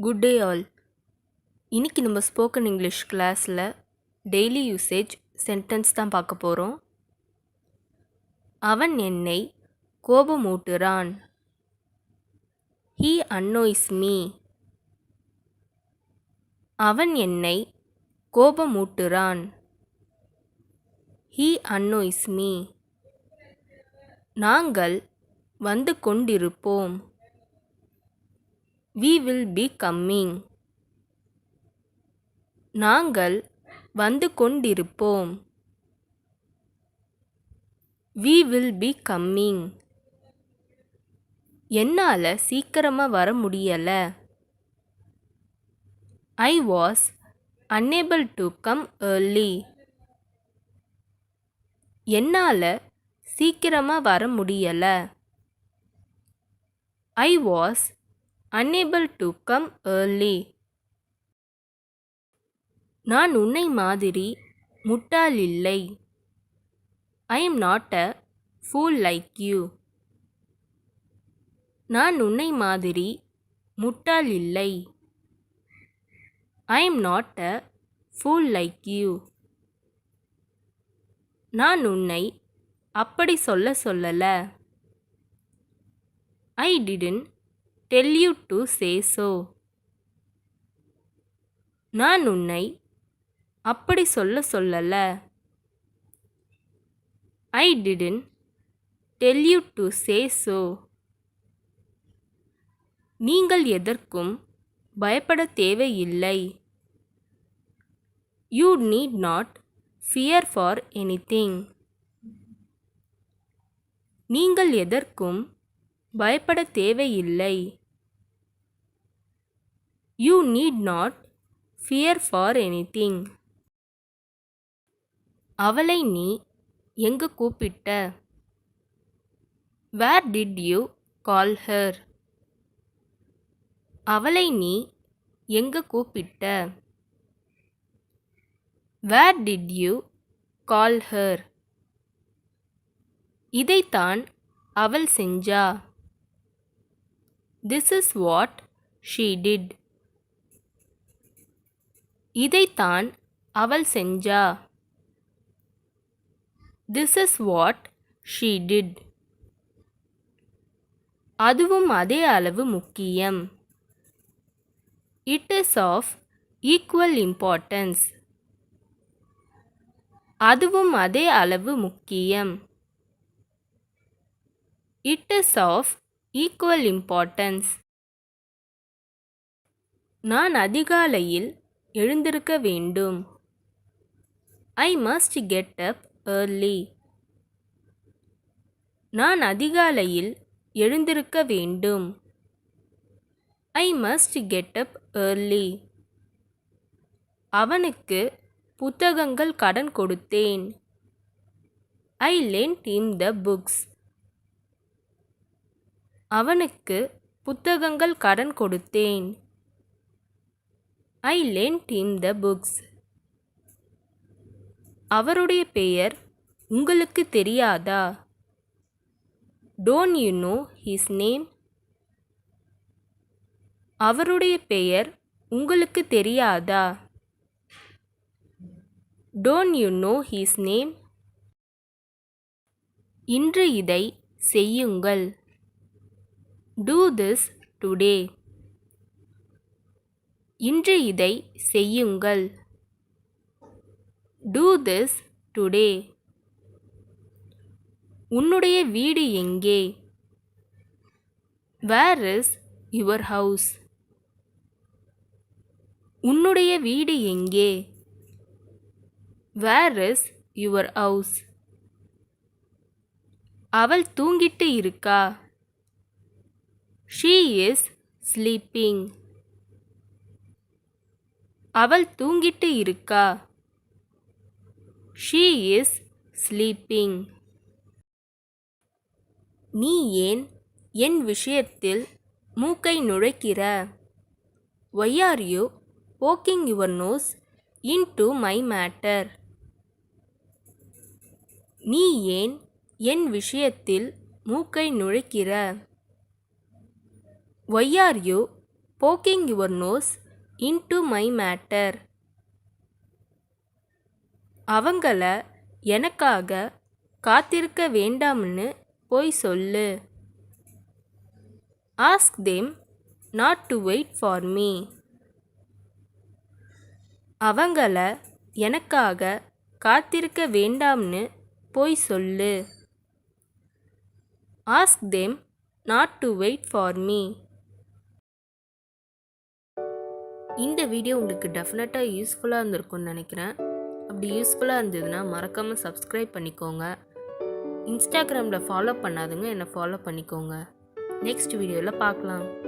Good day all. இன்னைக்கு நம்ம spoken English கிளாஸில் டெய்லி யூசேஜ் சென்டென்ஸ் தான் பார்க்க போகிறோம். அவன் என்னை கோபமூட்டுறான். He annoys me. அவன் என்னை கோபமூட்டுறான். He annoys me. நாங்கள் வந்து கொண்டிருப்போம். We will be coming. நாங்கள் வந்து கொண்டிருப்போம். We will be coming. என்னால் சீக்கிரமாக வர முடியலை. I was unable to come early. என்னால் சீக்கிரமாக வர முடியலை. I was unable to come early. நான் உன்னை மாதிரி முட்டாள் இல்லை. I am not a fool like you. நான் உன்னை மாதிரி முட்டாள் இல்லை. I am not a fool like you. நான் உன்னை அப்படி சொல்லலை. I didn't tell you to say so. நான் உன்னை அப்படி சொல்லலை. I didn't tell you to say so. நீங்கள் எதற்கும் பயப்பட தேவையில்லை. You need not fear for anything. நீங்கள் எதற்கும் பயப்பட தேவையில்லை. You need not fear for anything. அவளை நீ எங்கு கூப்பிட்ட? Where did you call her? அவளை நீ எங்கு கூப்பிட்ட? Where did you call her? இதைத்தான் அவள் செஞ்சா. This is what she did. இதைத்தான் அவள் செஞ்சா. This is what she did. அதுவும் அதே அளவு முக்கியம். It is of equal importance. அதுவும் அதே அளவு முக்கியம். It is of equal importance. நான் அதிகாலையில் எழுந்திருக்க வேண்டும். I must get up early. நான் அதிகாலையில் எழுந்திருக்க வேண்டும். I must get up early. அவனுக்கு புத்தகங்கள் கடன் கொடுத்தேன். I lent him the books. அவனுக்கு புத்தகங்கள் கடன் கொடுத்தேன். I lent him the books. அவருடைய பெயர் உங்களுக்கு தெரியாதா? Don't you know his name? அவருடைய பெயர் உங்களுக்கு தெரியாதா? Don't you know his name? இன்று இதை செய்யுங்கள். Do this today. இன்று இதை செய்யுங்கள். Do this today. உன்னுடைய வீடு எங்கே? Where is your house? உன்னுடைய வீடு எங்கே? Where is your house? அவள் தூங்கிட்டு இருக்கா. She is sleeping. அவள் தூங்கிட்டு இருக்கா. She is sleeping. நீ ஏன் என் விஷயத்தில் மூக்கை நுழைக்கிற? Why are you poking your nose into my matter? நீ ஏன் என் விஷயத்தில் மூக்கை நுழைக்கிற? Why are you poking your nose into my matter. அவங்கள எனக்காக காத்திருக்க வேண்டாம்னு போய் சொல்லு. Ask them not to wait for me. அவங்கள எனக்காக காத்திருக்க வேண்டாம்னு போய் சொல்லு. Ask them not to wait for me. இந்த வீடியோ உங்களுக்கு டெஃபினட்டாக யூஸ்ஃபுல்லாக இருந்திருக்கும்னு நினைக்கிறேன். அப்படி யூஸ்ஃபுல்லாக இருந்ததுன்னா மறக்காமல் சப்ஸ்கிரைப் பண்ணிக்கோங்க. இன்ஸ்டாகிராமில் ஃபாலோ பண்ணாதுங்க, என்னை ஃபாலோ பண்ணிக்கோங்க. நெக்ஸ்ட் வீடியோவில் பார்க்கலாம்.